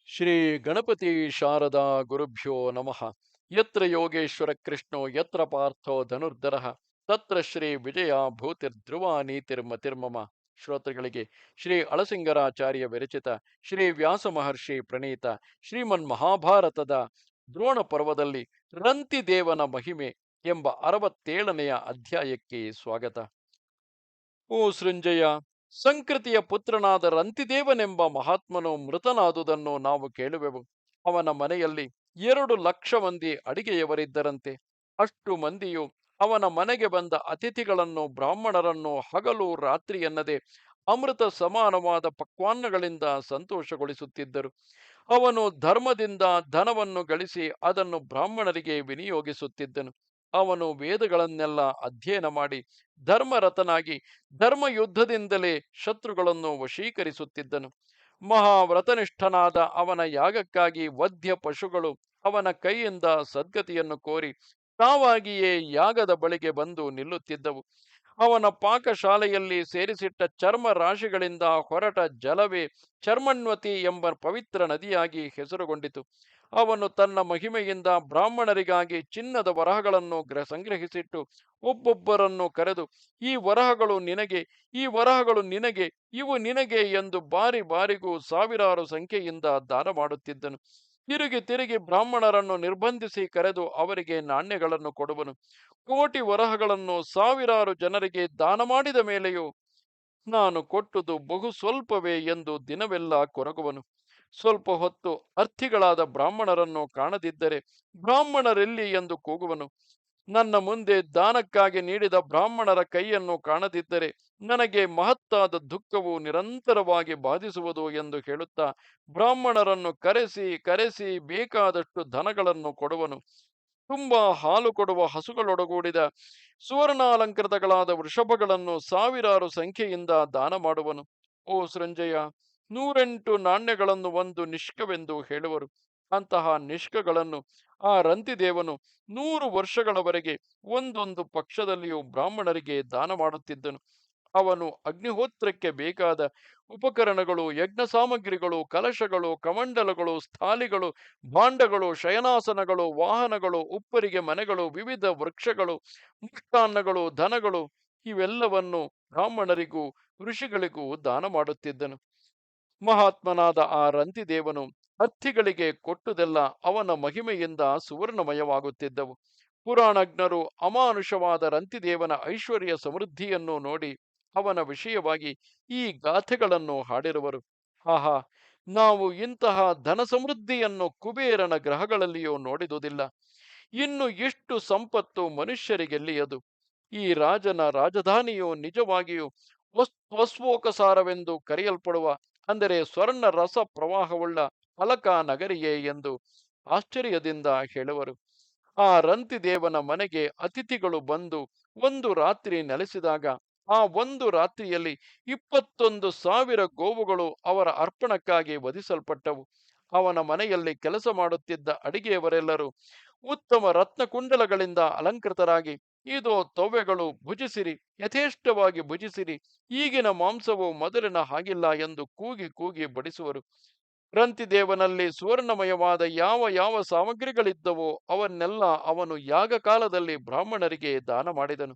ಶ್ರೀ ಗಣಪತಿ ಶಾರದಾ ಗುರುಭ್ಯೋ ನಮಃ. ಯತ್ರ ಯೋಗೇಶ್ವರ ಕೃಷ್ಣೋ ಯತ್ರ ಪಾರ್ಥೋ ಧನುರ್ಧರಃ ತತ್ರ ಶ್ರೀ ವಿಜಯ ಭೂತಿರ್ಧ್ರುವ ನೀತಿರ್ಮತಿರ್ಮಮ. ಶ್ರೋತೃಗಳಿಗೆ ಶ್ರೀ ಅಳಸಿಂಗರಾಚಾರ್ಯ ವಿರಚಿತ ಶ್ರೀ ವ್ಯಾಸ ಮಹರ್ಷಿ ಪ್ರಣೀತ ಶ್ರೀಮನ್ ಮಹಾಭಾರತದ ದ್ರೋಣ ಪರ್ವದಲ್ಲಿ ರಂತಿದೇವನ ಮಹಿಮೆ ಎಂಬ 67ನೆಯ ಅಧ್ಯಾಯಕ್ಕೆ ಸ್ವಾಗತ. ಓ ಸೃಂಜಯ, ಸಂಕೃತಿಯ ಪುತ್ರನಾದ ರಂತಿದೇವನೆಂಬ ಮಹಾತ್ಮನು ಮೃತನಾದುದನ್ನು ನಾವು ಕೇಳುವೆವು. ಅವನ ಮನೆಯಲ್ಲಿ 2 ಲಕ್ಷ ಮಂದಿ ಅಡಿಗೆಯವರಿದ್ದರಂತೆ. ಅಷ್ಟು ಮಂದಿಯು ಅವನ ಮನೆಗೆ ಬಂದ ಅತಿಥಿಗಳನ್ನು ಬ್ರಾಹ್ಮಣರನ್ನು ಹಗಲು ರಾತ್ರಿ ಎನ್ನದೆ ಅಮೃತ ಸಮಾನವಾದ ಪಕ್ವಾನ್ನಗಳಿಂದ ಸಂತೋಷಗೊಳಿಸುತ್ತಿದ್ದರು. ಅವನು ಧರ್ಮದಿಂದ ಧನವನ್ನು ಗಳಿಸಿ ಅದನ್ನು ಬ್ರಾಹ್ಮಣರಿಗೆ ವಿನಿಯೋಗಿಸುತ್ತಿದ್ದನು. ಅವನು ವೇದಗಳನ್ನೆಲ್ಲ ಅಧ್ಯಯನ ಮಾಡಿ ಧರ್ಮರತನಾಗಿ ಧರ್ಮಯುದ್ಧದಿಂದಲೇ ಶತ್ರುಗಳನ್ನು ವಶೀಕರಿಸುತ್ತಿದ್ದನು. ಮಹಾವ್ರತನಿಷ್ಠನಾದ ಅವನ ಯಾಗಕ್ಕಾಗಿ ವಧ್ಯ ಪಶುಗಳು ಅವನ ಕೈಯಿಂದ ಸದ್ಗತಿಯನ್ನು ಕೋರಿ ತಾವಾಗಿಯೇ ಯಾಗದ ಬಳಿಗೆ ಬಂದು ನಿಲ್ಲುತ್ತಿದ್ದವು. ಅವನ ಪಾಕಶಾಲೆಯಲ್ಲಿ ಸೇರಿಸಿಟ್ಟ ಚರ್ಮ ರಾಶಿಗಳಿಂದ ಹೊರಟ ಜಲವೇ ಚರ್ಮಣ್ವತಿ ಎಂಬ ಪವಿತ್ರ ನದಿಯಾಗಿ ಹೆಸರುಗೊಂಡಿತು. ಅವನು ತನ್ನ ಮಹಿಮೆಯಿಂದ ಬ್ರಾಹ್ಮಣರಿಗಾಗಿ ಚಿನ್ನದ ವರಹಗಳನ್ನು ಸಂಗ್ರಹಿಸಿಟ್ಟು ಒಬ್ಬೊಬ್ಬರನ್ನು ಕರೆದು, ಈ ವರಹಗಳು ನಿನಗೆ, ಈ ವರಹಗಳು ನಿನಗೆ, ಇವು ನಿನಗೆ ಎಂದು ಬಾರಿ ಬಾರಿಗೂ ಸಾವಿರಾರು ಸಂಖ್ಯೆಯಿಂದ ದಾನ ಮಾಡುತ್ತಿದ್ದನು. ತಿರುಗಿ ತಿರುಗಿ ಬ್ರಾಹ್ಮಣರನ್ನು ನಿರ್ಬಂಧಿಸಿ ಕರೆದು ಅವರಿಗೆ ನಾಣ್ಯಗಳನ್ನು ಕೊಡುವನು. ಕೋಟಿ ವರಹಗಳನ್ನು ಸಾವಿರಾರು ಜನರಿಗೆ ದಾನ ಮಾಡಿದ ಮೇಲೆಯೂ ನಾನು ಕೊಟ್ಟುದು ಬಹು ಸ್ವಲ್ಪವೇ ಎಂದು ದಿನವೆಲ್ಲ ಕೊರಗುವನು. ಸ್ವಲ್ಪ ಹೊತ್ತು ಅರ್ಥಿಗಳಾದ ಬ್ರಾಹ್ಮಣರನ್ನು ಕಾಣದಿದ್ದರೆ ಬ್ರಾಹ್ಮಣರೆಲ್ಲಿ ಎಂದು ಕೂಗುವನು. ನನ್ನ ಮುಂದೆ ದಾನಕ್ಕಾಗಿ ನೀಡಿದ ಬ್ರಾಹ್ಮಣರ ಕೈಯನ್ನು ಕಾಣದಿದ್ದರೆ ನನಗೆ ಮಹತ್ತಾದ ದುಃಖವು ನಿರಂತರವಾಗಿ ಬಾಧಿಸುವುದು ಎಂದು ಹೇಳುತ್ತಾ ಬ್ರಾಹ್ಮಣರನ್ನು ಕರೆಸಿ ಕರೆಸಿ ಬೇಕಾದಷ್ಟು ಧನಗಳನ್ನು ಕೊಡುವನು. ತುಂಬಾ ಹಾಲು ಕೊಡುವ ಹಸುಗಳೊಡಗೂಡಿದ ಸುವರ್ಣಾಲಂಕೃತಗಳಾದ ವೃಷಭಗಳನ್ನು ಸಾವಿರಾರು ಸಂಖ್ಯೆಯಿಂದ ದಾನ ಮಾಡುವನು. ಓ ಸೃಂಜಯ, 108 ನಾಣ್ಯಗಳನ್ನು ಒಂದು ನಿಷ್ಕವೆಂದು ಹೇಳುವರು. ಅಂತಹ ನಿಷ್ಕಗಳನ್ನು ಆ ರಂತಿದೇವನು 100 ವರ್ಷಗಳವರೆಗೆ ಒಂದೊಂದು ಪಕ್ಷದಲ್ಲಿಯೂ ಬ್ರಾಹ್ಮಣರಿಗೆ ದಾನ ಮಾಡುತ್ತಿದ್ದನು. ಅವನು ಅಗ್ನಿಹೋತ್ರಕ್ಕೆ ಬೇಕಾದ ಉಪಕರಣಗಳು, ಯಜ್ಞ ಸಾಮಗ್ರಿಗಳು, ಕಲಶಗಳು, ಕಮಂಡಲಗಳು, ಸ್ಥಾಲಿಗಳು, ಭಾಂಡಗಳು, ಶಯನಾಸನಗಳು, ವಾಹನಗಳು, ಉಪ್ಪರಿಗೆ ಮನೆಗಳು, ವಿವಿಧ ವೃಕ್ಷಗಳು, ಮುಷ್ಟಾನ್ನಗಳು, ಧನಗಳು ಇವೆಲ್ಲವನ್ನು ಬ್ರಾಹ್ಮಣರಿಗೂ ಋಷಿಗಳಿಗೂ ದಾನ ಮಾಡುತ್ತಿದ್ದನು. ಮಹಾತ್ಮನಾದ ಆ ರಂತಿದೇವನು ಅರ್ಥಿಗಳಿಗೆ ಕೊಟ್ಟುದೆಲ್ಲ ಅವನ ಮಹಿಮೆಯಿಂದ ಸುವರ್ಣಮಯವಾಗುತ್ತಿದ್ದವು. ಪುರಾಣಜ್ಞರು ಅಮಾನುಷವಾದ ರಂತಿದೇವನ ಐಶ್ವರ್ಯ ಸಮೃದ್ಧಿಯನ್ನು ನೋಡಿ ಅವನ ವಿಷಯವಾಗಿ ಈ ಗಾಥೆಗಳನ್ನು ಹಾಡಿರುವರು. ಆಹಾ, ನಾವು ಇಂತಹ ಧನ ಸಮೃದ್ಧಿಯನ್ನು ಕುಬೇರನ ಗ್ರಹಗಳಲ್ಲಿಯೂ ನೋಡಿದುದಿಲ್ಲ. ಇನ್ನು ಇಷ್ಟು ಸಂಪತ್ತು ಮನುಷ್ಯರಿಗೆಲ್ಲಿಯದು? ಈ ರಾಜನ ರಾಜಧಾನಿಯು ನಿಜವಾಗಿಯೂ ವಸ್ವೋಕಸಾರವೆಂದು ಕರೆಯಲ್ಪಡುವ, ಅಂದರೆ ಸ್ವರ್ಣ ರಸ ಪ್ರವಾಹವುಳ್ಳ ಫಲಕ ನಗರಿಯೇ ಎಂದು ಆಶ್ಚರ್ಯದಿಂದ ಹೇಳುವರು. ಆ ರಂತಿದೇವನ ಮನೆಗೆ ಅತಿಥಿಗಳು ಬಂದು ಒಂದು ರಾತ್ರಿ ನೆಲೆಸಿದಾಗ ಆ ಒಂದು ರಾತ್ರಿಯಲ್ಲಿ 21,000 ಗೋವುಗಳು ಅವರ ಅರ್ಪಣಕ್ಕಾಗಿ ವಧಿಸಲ್ಪಟ್ಟವು. ಅವನ ಮನೆಯಲ್ಲಿ ಕೆಲಸ ಮಾಡುತ್ತಿದ್ದ ಅಡಿಗೆಯವರೆಲ್ಲರೂ ಉತ್ತಮ ರತ್ನಕುಂಡಲಗಳಿಂದ ಅಲಂಕೃತರಾಗಿ, ಇದೋ ತೊವ್ವೆಗಳು, ಭುಜಿಸಿರಿ, ಯಥೇಷ್ಟವಾಗಿ ಭುಜಿಸಿರಿ, ಈಗಿನ ಮಾಂಸವು ಮೊದಲಿನ ಹಾಗಿಲ್ಲ ಎಂದು ಕೂಗಿ ಕೂಗಿ ಬಡಿಸುವರು. ರಂತಿದೇವನಲ್ಲಿ ಸುವರ್ಣಮಯವಾದ ಯಾವ ಯಾವ ಸಾಮಗ್ರಿಗಳಿದ್ದವೋ ಅವನ್ನೆಲ್ಲ ಅವನು ಯಾಗಕಾಲದಲ್ಲಿ ಬ್ರಾಹ್ಮಣರಿಗೆ ದಾನ ಮಾಡಿದನು.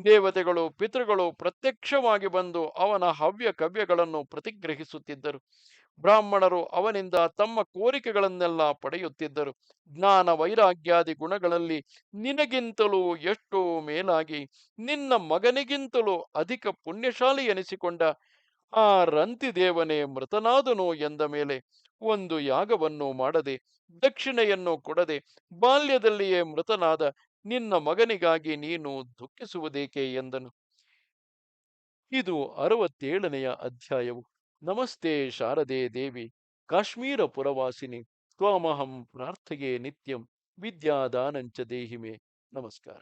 ದೇವತೆಗಳು, ಪಿತೃಗಳು ಪ್ರತ್ಯಕ್ಷವಾಗಿ ಬಂದು ಅವನ ಹವ್ಯ ಕವ್ಯಗಳನ್ನು ಪ್ರತಿಗ್ರಹಿಸುತ್ತಿದ್ದರು. ಬ್ರಾಹ್ಮಣರು ಅವನಿಂದ ತಮ್ಮ ಕೋರಿಕೆಗಳನ್ನೆಲ್ಲ ಪಡೆಯುತ್ತಿದ್ದರು. ಜ್ಞಾನ ವೈರಾಗ್ಯಾದಿ ಗುಣಗಳಲ್ಲಿ ನಿನಗಿಂತಲೂ ಎಷ್ಟೋ ಮೇಲಾಗಿ ನಿನ್ನ ಮಗನಿಗಿಂತಲೂ ಅಧಿಕ ಪುಣ್ಯಶಾಲಿ ಎನಿಸಿಕೊಂಡ ಆ ರಂತಿದೇವನೇ ಮೃತನಾದನು ಎಂದ ಮೇಲೆ ಒಂದು ಯಾಗವನ್ನು ಮಾಡದೆ, ದಕ್ಷಿಣೆಯನ್ನು ಕೊಡದೆ, ಬಾಲ್ಯದಲ್ಲಿಯೇ ಮೃತನಾದ ನಿನ್ನ ಮಗನಿಗಾಗಿ ನೀನು ದುಃಖಿಸುವುದೇಕೆ ಎಂದನು. ಇದು 67ನೆಯ ಅಧ್ಯಾಯವು. ನಮಸ್ತೆ ಶಾರದೆ ದೇವಿ, ಕಾಶ್ಮೀರ ಪುರವಾಸಿನಿ, ತ್ವಾಮಹಂ ಪ್ರಾರ್ಥೆಯೇ ನಿತ್ಯಂ, ವಿದ್ಯಾದಾನಂಚ ದೇಹಿಮೆ. ನಮಸ್ಕಾರ.